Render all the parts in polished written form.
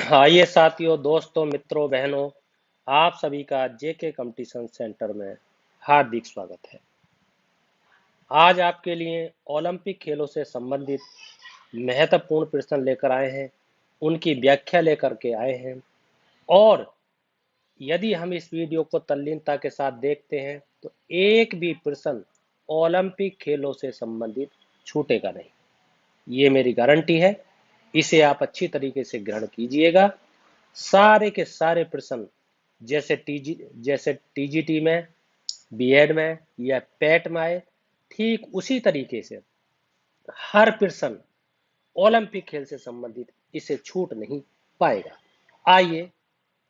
आइए साथियों, दोस्तों, मित्रों, बहनों, आप सभी का जेके कंपटीशन सेंटर में हार्दिक स्वागत है। आज आपके लिए ओलंपिक खेलों से संबंधित महत्वपूर्ण प्रश्न लेकर आए हैं, उनकी व्याख्या लेकर के आए हैं। और यदि हम इस वीडियो को तल्लीनता के साथ देखते हैं तो एक भी प्रश्न ओलंपिक खेलों से संबंधित छूटेगा नहीं, ये मेरी गारंटी है। इसे आप अच्छी तरीके से ग्रहण कीजिएगा। सारे के सारे प्रश्न जैसे टीजीटी में, बीएड में या पेट में आए, ठीक उसी तरीके से हर प्रश्न ओलंपिक खेल से संबंधित इसे छूट नहीं पाएगा। आइए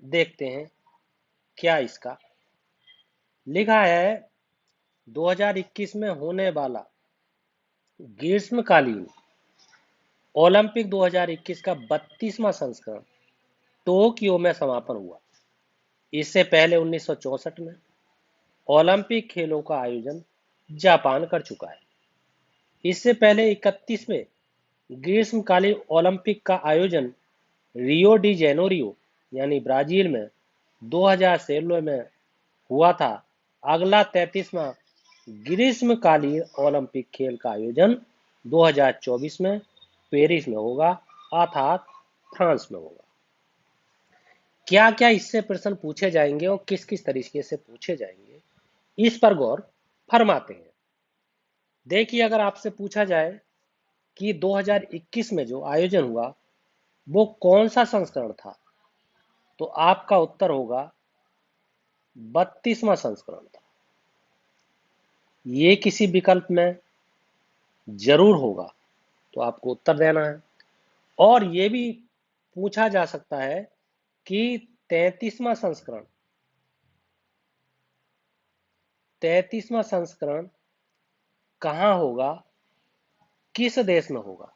देखते हैं क्या इसका लिखा है। 2021 में होने वाला ग्रीष्मकालीन ओलंपिक 2021 का 32वां संस्करण टोक्यो में समापन हुआ। इससे पहले 1964 में ओलंपिक खेलों का आयोजन जापान कर चुका है। इससे पहले 31वें ग्रीष्मकालीन ओलंपिक का आयोजन रियो डी जेनेरियो यानी ब्राजील में 2016 में हुआ था। अगला 33वां ग्रीष्मकालीन ओलंपिक खेल का आयोजन 2024 में पेरिस में होगा, अर्थात फ्रांस में होगा। क्या क्या इससे प्रश्न पूछे जाएंगे और किस किस तरीके से पूछे जाएंगे, इस पर गौर फरमाते हैं। देखिए, अगर आपसे पूछा जाए कि 2021 में जो आयोजन हुआ वो कौन सा संस्करण था, तो आपका उत्तर होगा 32वां संस्करण था। ये किसी विकल्प में जरूर होगा, तो आपको उत्तर देना है। और ये भी पूछा जा सकता है कि 33वां संस्करण कहाँ होगा, किस देश में होगा,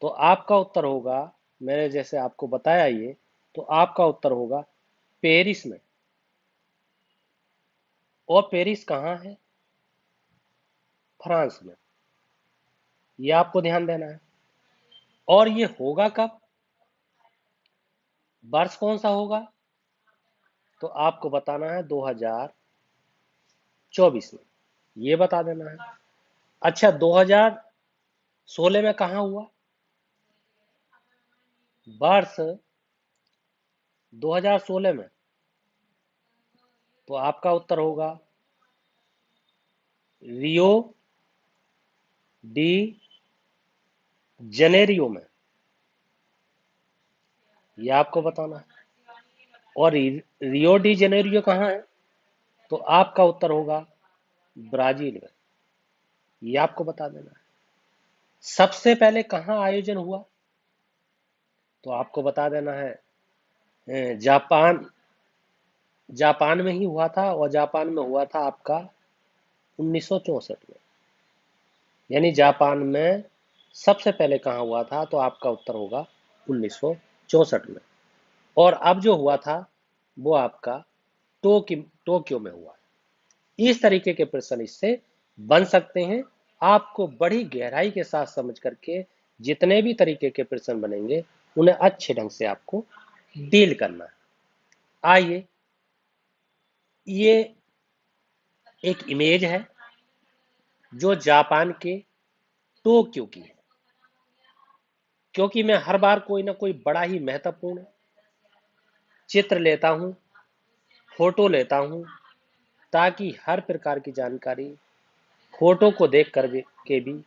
तो आपका उत्तर होगा, मैंने जैसे आपको बताया ये, तो आपका उत्तर होगा पेरिस में। और पेरिस कहाँ है? फ्रांस में। ये आपको ध्यान देना है। और ये होगा कब, वर्ष कौन सा होगा, तो आपको बताना है 2024 में, ये बता देना है। अच्छा, 2016 में कहाँ हुआ, वर्ष 2016 में, तो आपका उत्तर होगा रियो डी जनेरियो में, ये आपको बताना है। और रियो डी जनेरियो कहाँ है, तो आपका उत्तर होगा ब्राजील में, ये आपको बता देना है। सबसे पहले कहाँ आयोजन हुआ, तो आपको बता देना है जापान। जापान में ही हुआ था, और जापान में हुआ था आपका 1964 में। यानी जापान में सबसे पहले कहाँ हुआ था, तो आपका उत्तर होगा 1964 में। और अब जो हुआ था वो आपका टोक्यो में हुआ। इस तरीके के प्रश्न इससे बन सकते हैं। आपको बड़ी गहराई के साथ समझ करके जितने भी तरीके के प्रश्न बनेंगे उन्हें अच्छे ढंग से आपको डील करना है। आइए, ये एक इमेज है जो जापान के टोक्यो की है। क्योंकि मैं हर बार कोई ना कोई बड़ा ही महत्वपूर्ण चित्र लेता हूं, फोटो लेता हूं, ताकि हर प्रकार की जानकारी फोटो को देख कर के भी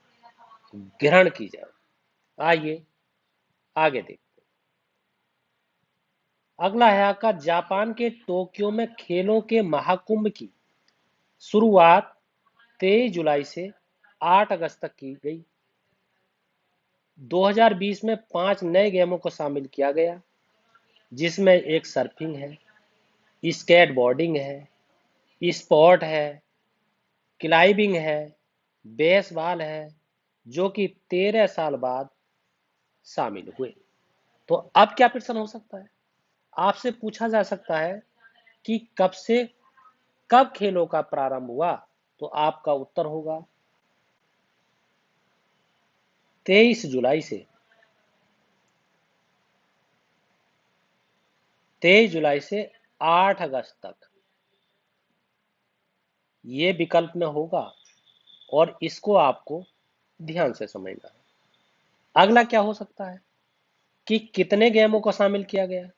ग्रहण की जाए। आइए आगे देखते हैं। अगला है आपका, जापान के टोक्यो में खेलों के महाकुंभ की शुरुआत 23 जुलाई से 8 अगस्त तक की गई। 2020 में 5 नए गेमों को शामिल किया गया, जिसमें एक सर्फिंग है, स्केट बोर्डिंग है, स्पॉट है, क्लाइंबिंग है, बेसबॉल है, जो कि 13 साल बाद शामिल हुए। तो अब क्या प्रश्न हो सकता है, आपसे पूछा जा सकता है कि कब खेलों का प्रारंभ हुआ, तो आपका उत्तर होगा 23 जुलाई से 23 जुलाई से 8 अगस्त तक, ये विकल्प में होगा और इसको आपको ध्यान से समझना है। अगला क्या हो सकता है कि कितने गेमों को शामिल किया गया,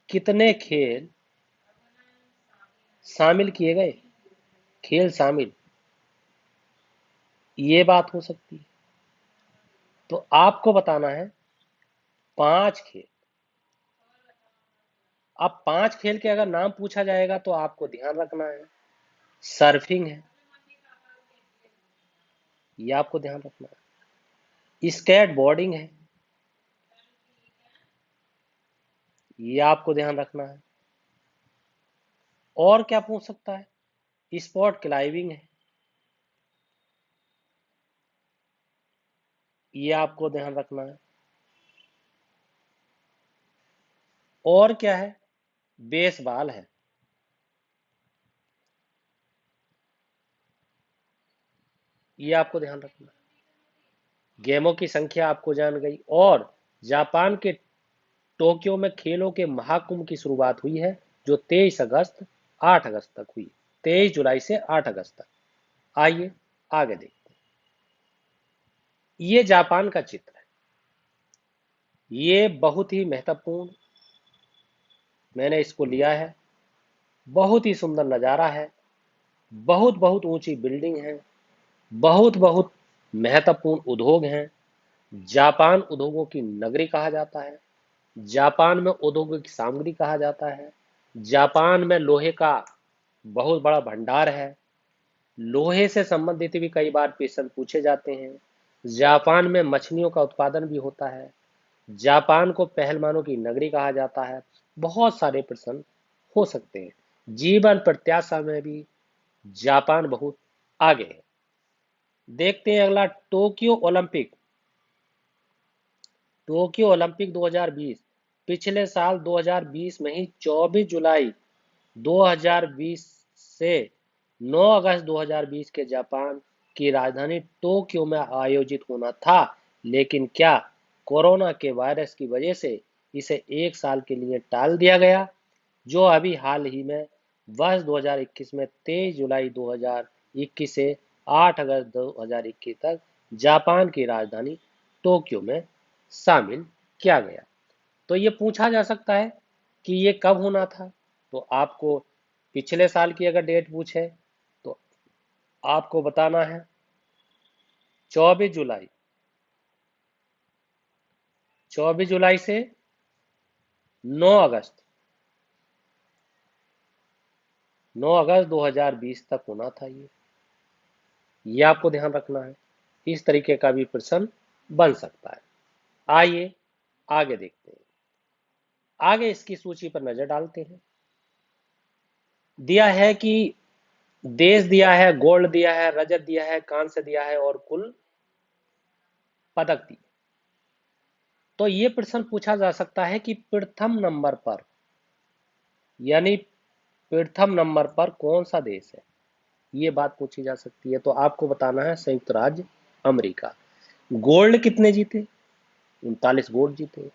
कितने खेल शामिल किए गए, खेल शामिल, ये बात हो सकती है। तो आपको बताना है 5 खेल। अब 5 खेल के अगर नाम पूछा जाएगा तो आपको ध्यान रखना है, सर्फिंग है, ये आपको ध्यान रखना है, स्केट बोर्डिंग है, ये आपको ध्यान रखना है, और क्या पूछ सकता है, स्पॉट क्लाइंबिंग है, ये आपको ध्यान रखना है, और क्या है, बेसबॉल है, ये आपको ध्यान रखना है। गेमों की संख्या आपको जान गई। और जापान के टोक्यो में खेलों के महाकुंभ की शुरुआत हुई है, जो 23 अगस्त 8 अगस्त तक हुई, 23 जुलाई से 8 अगस्त तक। आइए आगे देखते हैं। ये जापान का चित्र है, ये बहुत ही महत्वपूर्ण, मैंने इसको लिया है, बहुत ही सुंदर नज़ारा है, बहुत बहुत ऊंची बिल्डिंग है, बहुत बहुत महत्वपूर्ण उद्योग हैं। जापान उद्योगों की नगरी कहा जाता है, जापान में औद्योगिक सामग्री कहा जाता है, जापान में लोहे का बहुत बड़ा भंडार है, लोहे से संबंधित भी कई बार प्रश्न पूछे जाते हैं। जापान में मछलियों का उत्पादन भी होता है, जापान को पहलवानों की नगरी कहा जाता है। बहुत सारे प्रश्न हो सकते हैं। जीवन प्रत्याशा में भी जापान बहुत आगे है। देखते हैं अगला, टोक्यो ओलंपिक। टोक्यो ओलंपिक 2020 पिछले साल 2020 में ही 24 जुलाई 2020 से 9 अगस्त 2020 के जापान की राजधानी टोक्यो में आयोजित होना था, लेकिन क्या कोरोना के वायरस की वजह से इसे 1 साल के लिए टाल दिया गया, जो अभी हाल ही में वर्ष 2021 में 23 जुलाई 2021 से 8 अगस्त 2021 तक जापान की राजधानी टोक्यो में शामिल किया गया। तो ये पूछा जा सकता है कि ये कब होना था। तो आपको पिछले साल की अगर डेट पूछे तो आपको बताना है 24 जुलाई, 24 जुलाई से 9 अगस्त, 9 अगस्त 2020 तक होना था। ये आपको ध्यान रखना है। इस तरीके का भी प्रश्न बन सकता है। आइए आगे देखते हैं। आगे इसकी सूची पर नजर डालते हैं। दिया है कि देश दिया है, गोल्ड दिया है, रजत दिया है, कांस्य दिया है और कुल पदक दिए। तो ये प्रश्न पूछा जा सकता है कि प्रथम नंबर पर, यानी प्रथम नंबर पर कौन सा देश है, ये बात पूछी जा सकती है। तो आपको बताना है संयुक्त राज्य अमेरिका। गोल्ड कितने जीते, 39 गोल्ड जीते।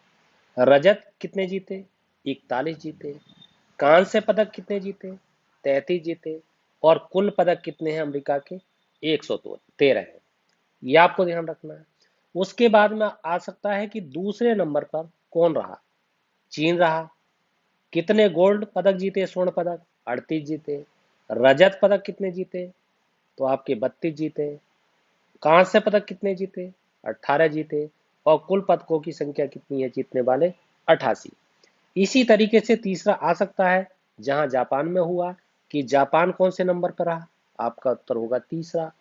रजत कितने जीते, 41 जीते। कांस्य पदक कितने जीते, 33 जीते। और कुल पदक कितने हैं अमेरिका के, 113 है। ये आपको ध्यान रखना है। उसके बाद में आ सकता है कि दूसरे नंबर पर कौन रहा, चीन रहा। कितने गोल्ड पदक जीते, स्वर्ण पदक 38 जीते। रजत पदक कितने जीते, तो आपके 32 जीते। कांस्य पदक कितने जीते, 18 जीते। और कुल पदकों की संख्या कितनी है जीतने वाले, 88। इसी तरीके से तीसरा आ सकता है जहां जापान में हुआ कि जापान कौन से नंबर पर रहा, आपका उत्तर होगा तीसरा।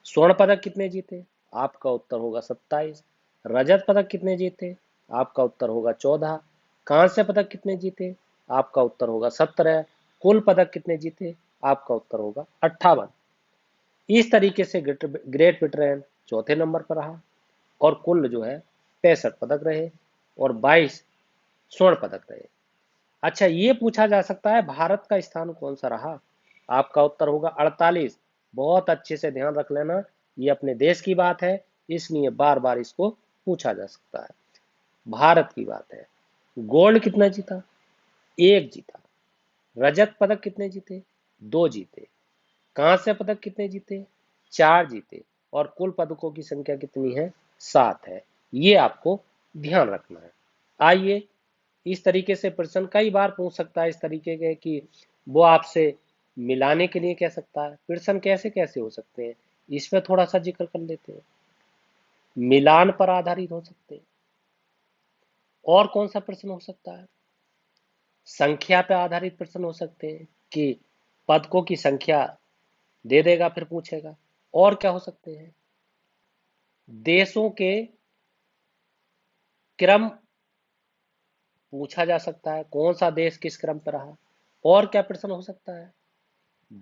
स्वर्ण पदक कितने जीते, आपका उत्तर होगा 27। रजत पदक कितने जीते, आपका उत्तर होगा 14। कांस्य पदक कितने जीते, आपका उत्तर होगा 17। कुल पदक कितने जीते, आपका उत्तर होगा 58। इस तरीके से ग्रेट ब्रिटेन चौथे नंबर पर रहा और कुल जो है 65 पदक रहे और 22 स्वर्ण पदक रहे। अच्छा, ये पूछा जा सकता है भारत का स्थान कौन सा रहा, आपका उत्तर होगा 48। बहुत अच्छे से ध्यान रख लेना, ये अपने देश की बात है, इसलिए बार बार इसको पूछा जा सकता है। भारत की बात है। गोल्ड कितना जीता, 1 जीता। रजत पदक कितने जीते? 2 जीते। कांस्य पदक कितने जीते? 4 जीते। और कुल पदकों की संख्या कितनी है? 7 है। ये आपको ध्यान रखना है। आइए, इस तरीके से प्रश्न कई बार पूछ सकता है इस तरीके के कि वो आपसे मिलाने के लिए कह सकता है। प्रश्न कैसे कैसे हो सकते हैं, इसमें थोड़ा सा जिक्र कर लेते हैं। मिलान पर आधारित हो सकते हैं। और कौन सा प्रश्न हो सकता है? संख्या पर आधारित प्रश्न हो सकते हैं कि पदकों की संख्या दे देगा फिर पूछेगा। और क्या हो सकते हैं? देशों के क्रम पूछा जा सकता है, कौन सा देश किस क्रम पर रहा। और क्या प्रश्न हो सकता है?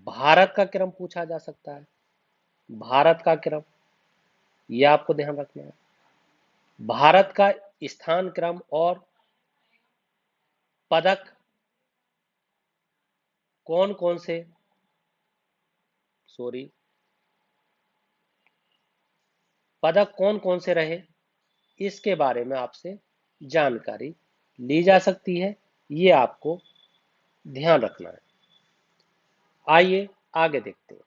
भारत का क्रम पूछा जा सकता है। भारत का क्रम, यह आपको ध्यान रखना है। भारत का स्थान क्रम और पदक कौन कौन से, सॉरी, पदक कौन कौन से रहे, इसके बारे में आपसे जानकारी ली जा सकती है। ये आपको ध्यान रखना है। आइए आगे देखते हैं।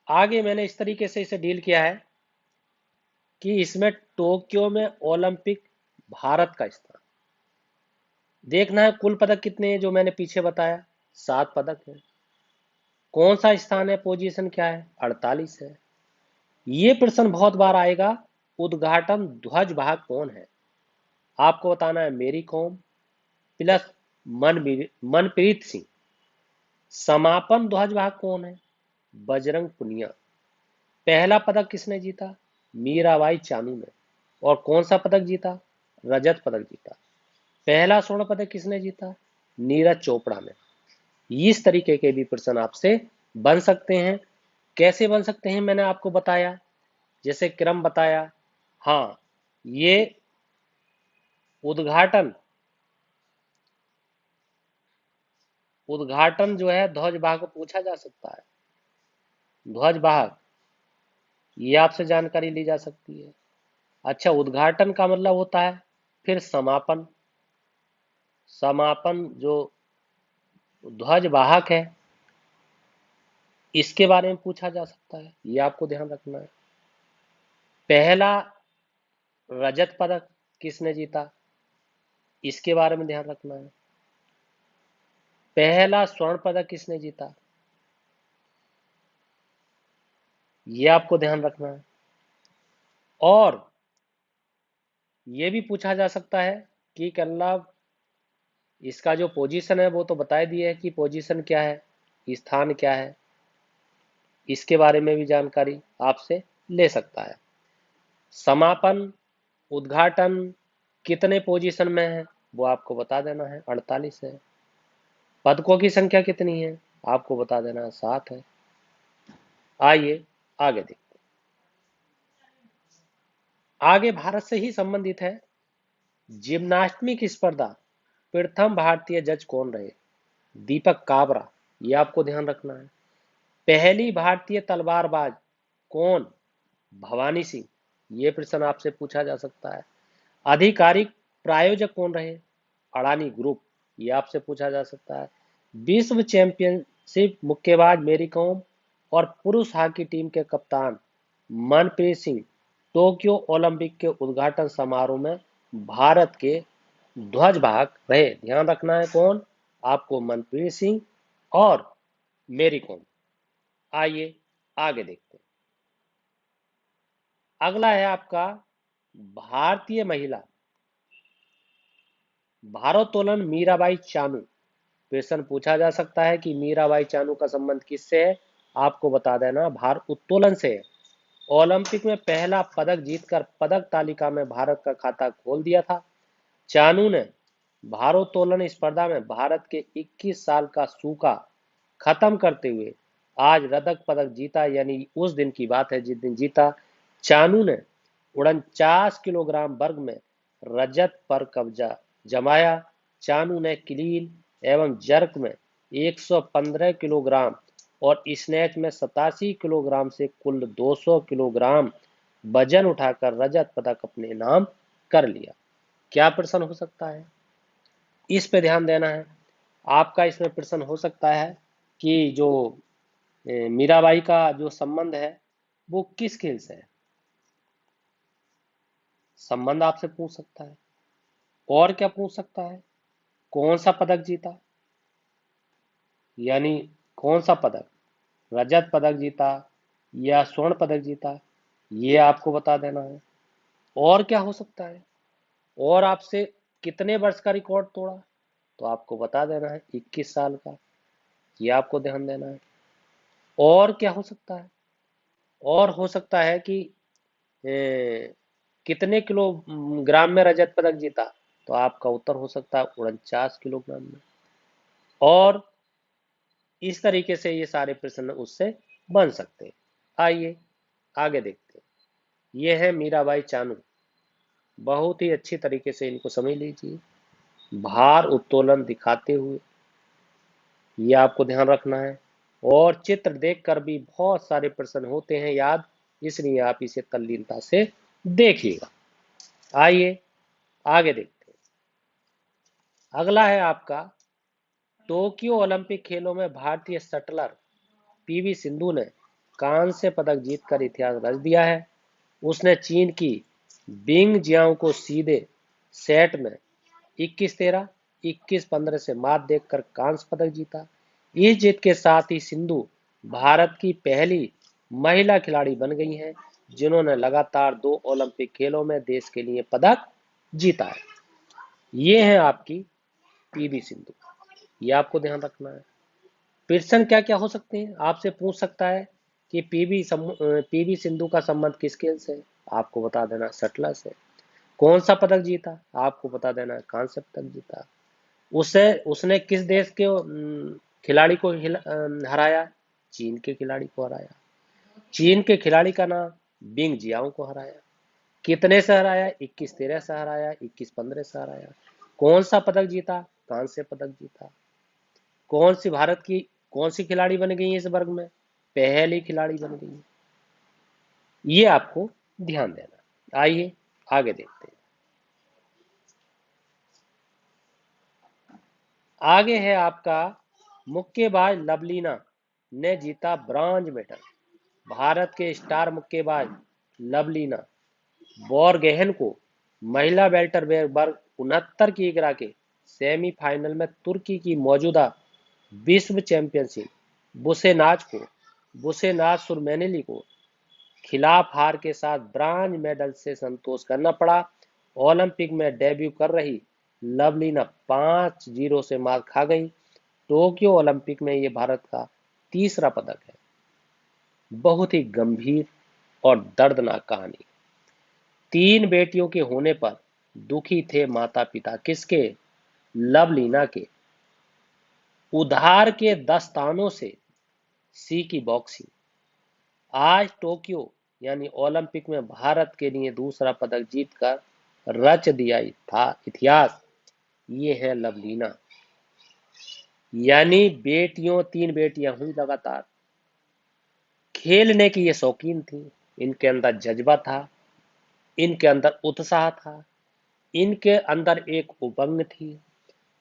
आगे मैंने इस तरीके से इसे डील किया है कि इसमें टोक्यो में ओलंपिक भारत का स्थान देखना है। कुल पदक कितने हैं जो मैंने पीछे बताया? 7 पदक है। कौन सा स्थान है, पोजीशन क्या है? 48 है। ये प्रश्न बहुत बार आएगा, उद्घाटन ध्वज वाहक कौन है? आपको बताना है मेरी कॉम प्लस मनप्रीत सिंह। समापन ध्वज वाहक कौन है? बजरंग पुनिया। पहला पदक किसने जीता? मीराबाई चानू ने। और कौन सा पदक जीता? रजत पदक जीता। पहला स्वर्ण पदक किसने जीता? नीरज चोपड़ा ने। इस तरीके के भी प्रश्न आपसे बन सकते हैं। कैसे बन सकते हैं मैंने आपको बताया, जैसे क्रम बताया। हाँ, ये उद्घाटन उद्घाटन जो है ध्वज वाहक को पूछा जा सकता है। ध्वज वाहक, ये आपसे जानकारी ली जा सकती है। अच्छा, उद्घाटन का मतलब होता है फिर समापन। समापन जो ध्वज वाहक है, इसके बारे में पूछा जा सकता है। ये आपको ध्यान रखना है। पहला रजत पदक किसने जीता, इसके बारे में ध्यान रखना है। पहला स्वर्ण पदक किसने जीता, ये आपको ध्यान रखना है। और ये भी पूछा जा सकता है कि मतलब इसका जो पोजीशन है वो तो बता दिया है कि पोजीशन क्या है, स्थान क्या है। इसके बारे में भी जानकारी आपसे ले सकता है। समापन, उद्घाटन कितने पोजीशन में है वो आपको बता देना है, 48 है। पदकों की संख्या कितनी है आपको बता देना है, 7 है। आइए आगे देखते हैं। आगे भारत से ही संबंधित है। जिम्नास्टिक स्पर्धा प्रथम भारतीय जज कौन रहे? दीपक काबरा। ये आपको ध्यान रखना है। पहली भारतीय तलवारबाज कौन? भवानी सिंह। ये प्रश्न आपसे पूछा जा सकता है। आधिकारिक प्रायोजक कौन रहे? अडानी ग्रुप। ये आपसे पूछा जा सकता है। विश्व चैंपियनशिप मुक्केबाज मेरी कॉम और पुरुष हॉकी टीम के कप्तान मनप्रीत सिंह टोक्यो ओलंपिक के उद्घाटन समारोह में भारत के ध्वज वाहक रहे। ध्यान रखना है कौन? आपको मनप्रीत सिंह और मेरी कॉम। आइए आगे देखते हैं। अगला है आपका भारतीय महिला भारोत्तोलन मीराबाई चानू। प्रश्न पूछा जा सकता है कि मीराबाई चानू का संबंध किससे है? आपको बता देना भार उत्तोलन से है। ओलंपिक में पहला पदक जीतकर पदक तालिका में भारत का खाता खोल दिया था। चानू ने भारोत्तोलन स्पर्धा में भारत के 21 साल का सूखा खत्म करते हुए आज रजत पदक जीता। यानी उस दिन की बात है जिस दिन जीता। चानू ने 49 किलोग्राम वर्ग में रजत पर कब्जा जमाया। चानू ने क्लीन एवं जर्क में 115 किलोग्राम और स्नैच में 87 किलोग्राम से कुल 200 किलोग्राम वजन उठाकर रजत पदक अपने नाम कर लिया। क्या प्रश्न हो सकता है, इस पे ध्यान देना है। आपका इसमें प्रश्न हो सकता है कि जो मीराबाई का जो संबंध है वो किस खेल से है, संबंध आपसे पूछ सकता है। और क्या पूछ सकता है, कौन सा पदक जीता, यानी कौन सा पदक, रजत पदक जीता या स्वर्ण पदक जीता, ये आपको बता देना है। और क्या हो सकता है, और आपसे कितने वर्ष का रिकॉर्ड तोड़ा, तो आपको बता देना है 21 साल का, ये आपको ध्यान देना है। और क्या हो सकता है, और हो सकता है कि कितने किलो ग्राम में रजत पदक जीता, तो आपका उत्तर हो सकता है 49 किलोग्राम में। और इस तरीके से ये सारे प्रश्न उससे बन सकते हैं। आइए आगे देखते हैं। ये है मीराबाई चानू, बहुत ही अच्छी तरीके से इनको समझ लीजिए। भार उत्तोलन दिखाते हुए, ये आपको ध्यान रखना है। और चित्र देखकर भी बहुत सारे प्रश्न होते हैं याद, इसलिए आप इसे तल्लीनता से देखिएगा। आइए आगे देखते हैं। अगला है आपका, टोक्यो ओलंपिक खेलों में भारतीय शटलर पीवी सिंधु ने कांस्य पदक जीतकर इतिहास रच दिया है। उसने चीन की बिंग जियाओ को सीधे सेट में 21-13, 21-15 से मात देकर कांस्य पदक जीता। इस जीत के साथ ही सिंधु भारत की पहली महिला खिलाड़ी बन गई हैं जिन्होंने लगातार 2 ओलंपिक खेलों में देश के लिए पदक जीता है। ये है आपकी पीवी सिंधु, ये आपको ध्यान रखना है। प्रश्न क्या क्या हो सकते हैं, आपसे पूछ सकता है कि पीवी सिंधु का संबंध किस खेल से है, आपको बता देना शटलर से। कौन सा पदक जीता, आपको बता देना कांस्य पदक जीता। उसे उसने किस देश के खिलाड़ी को हराया, चीन के खिलाड़ी को हराया। चीन के खिलाड़ी का नाम बिंग जियाओ को हराया। कितने से हराया, 21-13 से हराया, 21-15 से हराया। कौन सा पदक जीता, कांस्य पदक जीता। कौन सी भारत की कौन सी खिलाड़ी बन गई है इस वर्ग में, पहली खिलाड़ी बन गई है। ये आपको ध्यान देना। आइए आगे देखते हैं। आगे है आपका, मुक्केबाज लवलीना ने जीता ब्रॉन्ज मेडल। भारत के स्टार मुक्केबाज लवलीना बोरगोहेन को महिला वेल्टर वर्ग 69 किग्रा के सेमीफाइनल में तुर्की की मौजूदा विश्व चैंपियनशिप बुसेनाज सुरमैनिली को खिलाफ हार के साथ ब्रांज मेडल से संतोष करना पड़ा। ओलंपिक में डेब्यू कर रही लवलीना 5-0 से मार खा गई। टोक्यो ओलंपिक में ये भारत का तीसरा पदक है। बहुत ही गंभीर और दर्दनाक कहानी। 3 बेटियों के होने पर दुखी थे माता पिता, किसके, लवलीना के। उधार के दस्तानों से सीखी बॉक्सिंग। आज टोक्यो यानी ओलंपिक में भारत के लिए दूसरा पदक जीतकर रच दिया था इतिहास। ये है लवलीना, यानी बेटियों 3 बेटियां हुई लगातार। खेलने की ये शौकीन थी, इनके अंदर जज्बा था, इनके अंदर उत्साह था, इनके अंदर एक उमंग थी,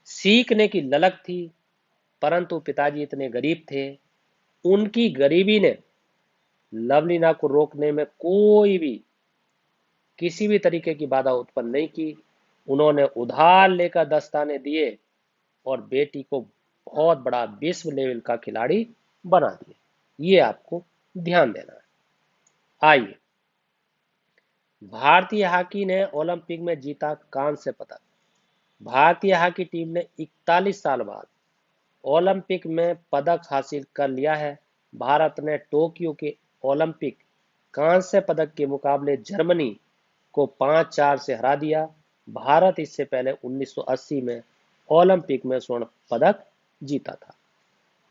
सीखने की ललक थी। परंतु पिताजी इतने गरीब थे, उनकी गरीबी ने लवलीना को रोकने में कोई भी किसी भी तरीके की बाधा उत्पन्न नहीं की। उन्होंने उधार लेकर दस्ताने दिए और बेटी को बहुत बड़ा विश्व लेवल का खिलाड़ी बना दिया। ये आपको ध्यान देना है। आइए, भारतीय हॉकी ने ओलंपिक में जीता कांस्य पदक। भारतीय हॉकी टीम ने 41 साल बाद ओलंपिक में पदक हासिल कर लिया है। भारत ने टोक्यो के ओलंपिक कांस्य पदक के मुकाबले जर्मनी को 5-4 से हरा दिया। भारत इससे पहले 1980 में ओलंपिक में स्वर्ण पदक जीता था।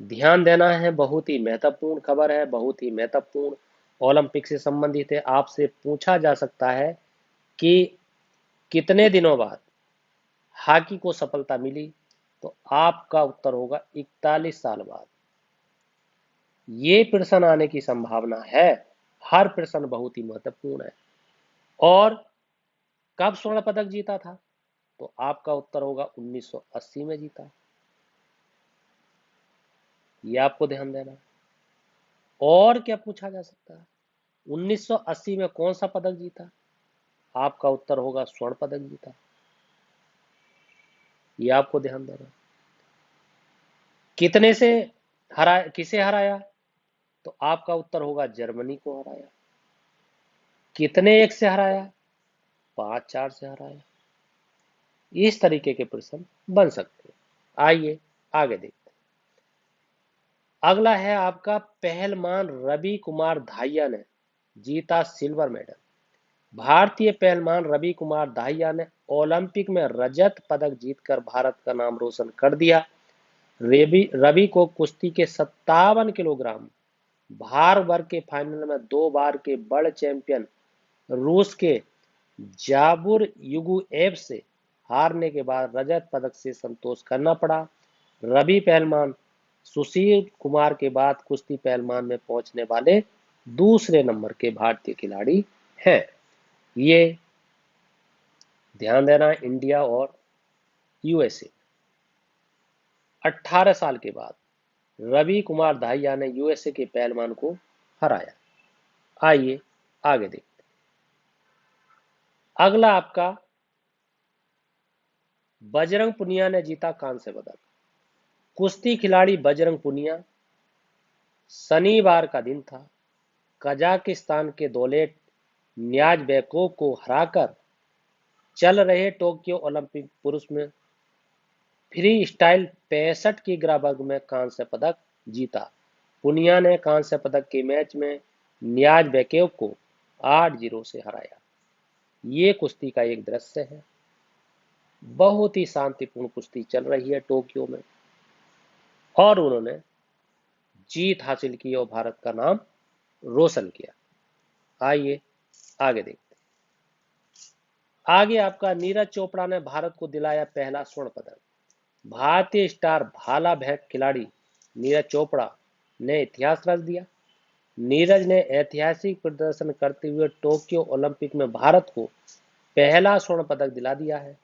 ध्यान देना है, बहुत ही महत्वपूर्ण खबर है, बहुत ही महत्वपूर्ण ओलंपिक से संबंधित है। आपसे पूछा जा सकता है कि कितने दिनों बाद हॉकी को सफलता मिली, तो आपका उत्तर होगा 41 साल बाद। ये प्रश्न आने की संभावना है, हर प्रश्न बहुत ही महत्वपूर्ण है। और कब स्वर्ण पदक जीता था, तो आपका उत्तर होगा 1980 में जीता। ये आपको ध्यान देना है। और क्या पूछा जा सकता है? 1980 में कौन सा पदक जीता? आपका उत्तर होगा स्वर्ण पदक जीता। ये आपको ध्यान देना है। कितने से किसे हराया? तो आपका उत्तर होगा जर्मनी को हराया। कितने एक से हराया? 5-4 से हराया। इस तरीके के प्रश्न बन सकते हैं। आइए आगे देखते हैं। अगला है आपका पहलवान रवि कुमार दाहिया ने जीता सिल्वर मेडल। भारतीय पहलवान रवि कुमार दाहिया ने ओलंपिक में रजत पदक जीतकर भारत का नाम रोशन कर दिया। रवि को कुश्ती के 57 किलोग्राम भार वर्ग के फाइनल में 2 बार के वर्ल्ड चैंपियन रूस के जाबुर युगुएव से हारने के बाद रजत पदक से संतोष करना पड़ा। रवि पहलवान सुशील कुमार के बाद कुश्ती पहलवान में पहुंचने वाले दूसरे नंबर के भारतीय खिलाड़ी हैं। ये ध्यान देना, इंडिया और यूएसए 18 साल के बाद रवि कुमार दाहिया ने यूएसए के पहलवान को हराया। आइए आगे देखते हैं। अगला आपका बजरंग पुनिया ने जीता कांस्य पदक। कुश्ती खिलाड़ी बजरंग पुनिया शनिवार का दिन था, कजाकिस्तान के दौलेट न्याज़बेकोव को हराकर चल रहे टोक्यो ओलंपिक पुरुष में फ्री स्टाइल 65 किग्रा वर्ग में कांस्य पदक जीता। पुनिया ने कांस्य पदक के मैच में न्याज़बेकोव को 8-0 से हराया। ये कुश्ती का एक दृश्य है। बहुत ही शांतिपूर्ण कुश्ती चल रही है टोक्यो में और उन्होंने जीत हासिल की और भारत का नाम रोशन किया। आइए आगे देखते हैं। आगे आपका नीरज चोपड़ा ने भारत को दिलाया पहला स्वर्ण पदक। भारतीय स्टार भाला फेंक खिलाड़ी नीरज चोपड़ा ने इतिहास रच दिया। नीरज ने ऐतिहासिक प्रदर्शन करते हुए टोक्यो ओलंपिक में भारत को पहला स्वर्ण पदक दिला दिया है।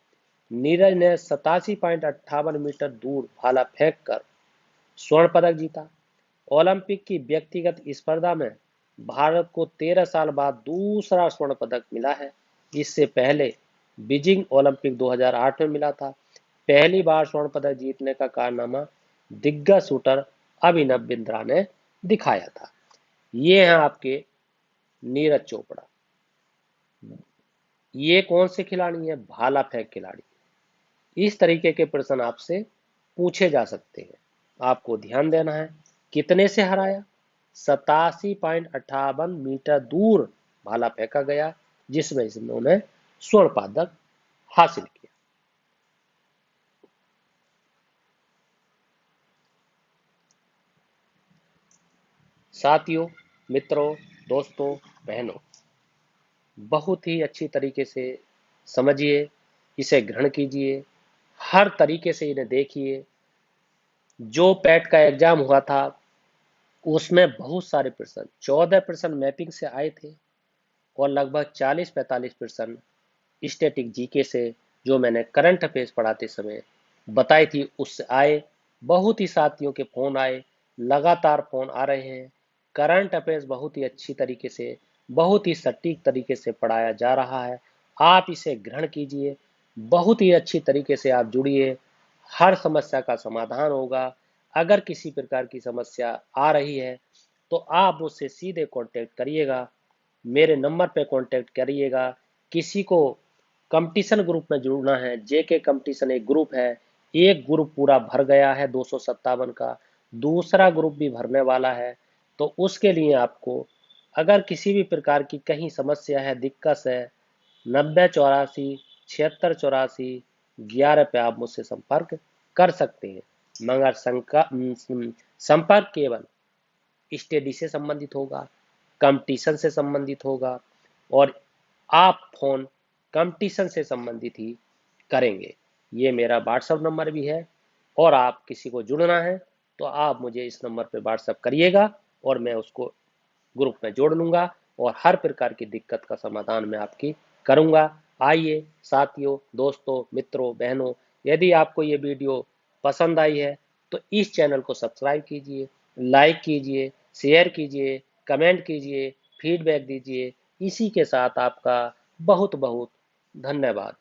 नीरज ने 87.58 मीटर दूर भाला फेंक कर स्वर्ण पदक जीता। ओलंपिक की व्यक्तिगत स्पर्धा में भारत को 13 साल बाद दूसरा स्वर्ण पदक मिला है। इससे पहले बीजिंग ओलंपिक 2008 में मिला था। पहली बार स्वर्ण पदक जीतने का कारनामा दिग्गज शूटर अभिनव बिंद्रा ने दिखाया था। ये हैं आपके नीरज चोपड़ा। ये कौन से खिलाड़ी हैं? भाला फेंक खिलाड़ी। इस तरीके के प्रश्न आपसे पूछे जा सकते हैं। आपको ध्यान देना है। कितने से हराया? 87.58 मीटर दूर भाला फेंका गया, जिसमें इन्होंने स्वर्ण पदक हासिल किया। साथियों, मित्रों, दोस्तों, बहनों, बहुत ही अच्छी तरीके से समझिए, इसे ग्रहण कीजिए, हर तरीके से इन्हें देखिए। जो पैट का एग्जाम हुआ था उसमें बहुत सारे प्रश्न, 14 प्रश्न मैपिंग से आए थे और लगभग 40-45 प्रश्न स्टैटिक जीके से, जो मैंने करंट अफेयर्स पढ़ाते समय बताई थी, उससे आए। बहुत ही साथियों के फोन आए, लगातार फोन आ रहे हैं। करंट अफेयर्स बहुत ही अच्छी तरीके से, बहुत ही सटीक तरीके से पढ़ाया जा रहा है। आप इसे ग्रहण कीजिए, बहुत ही अच्छी तरीके से आप जुड़िए, हर समस्या का समाधान होगा। अगर किसी प्रकार की समस्या आ रही है तो आप मुझसे सीधे कांटेक्ट करिएगा, मेरे नंबर पे कांटेक्ट करिएगा। किसी को कंपटीशन ग्रुप में जुड़ना है, जेके कंपटीशन एक ग्रुप है, एक ग्रुप पूरा भर गया है 257 का, दूसरा ग्रुप भी भरने वाला है। तो उसके लिए आपको अगर किसी भी प्रकार की कहीं समस्या है, दिक्कत है, 9084-7684-11 पे आप मुझसे संपर्क कर सकते हैं। मगर संपर्क केवल स्टडी से संबंधित होगा, कंपटीशन से संबंधित होगा और आप फोन कंपटीशन से संबंधित ही करेंगे। ये मेरा व्हाट्सएप नंबर भी है और आप किसी को जुड़ना है तो आप मुझे इस नंबर पे व्हाट्सएप करिएगा और मैं उसको ग्रुप में जोड़ लूंगा और हर प्रकार की दिक्कत का समाधान मैं आपकी करूंगा। आइए साथियों, दोस्तों, मित्रों, बहनों, यदि आपको ये वीडियो पसंद आई है तो इस चैनल को सब्सक्राइब कीजिए, लाइक कीजिए, शेयर कीजिए, कमेंट कीजिए, फीडबैक दीजिए। इसी के साथ आपका बहुत बहुत धन्यवाद।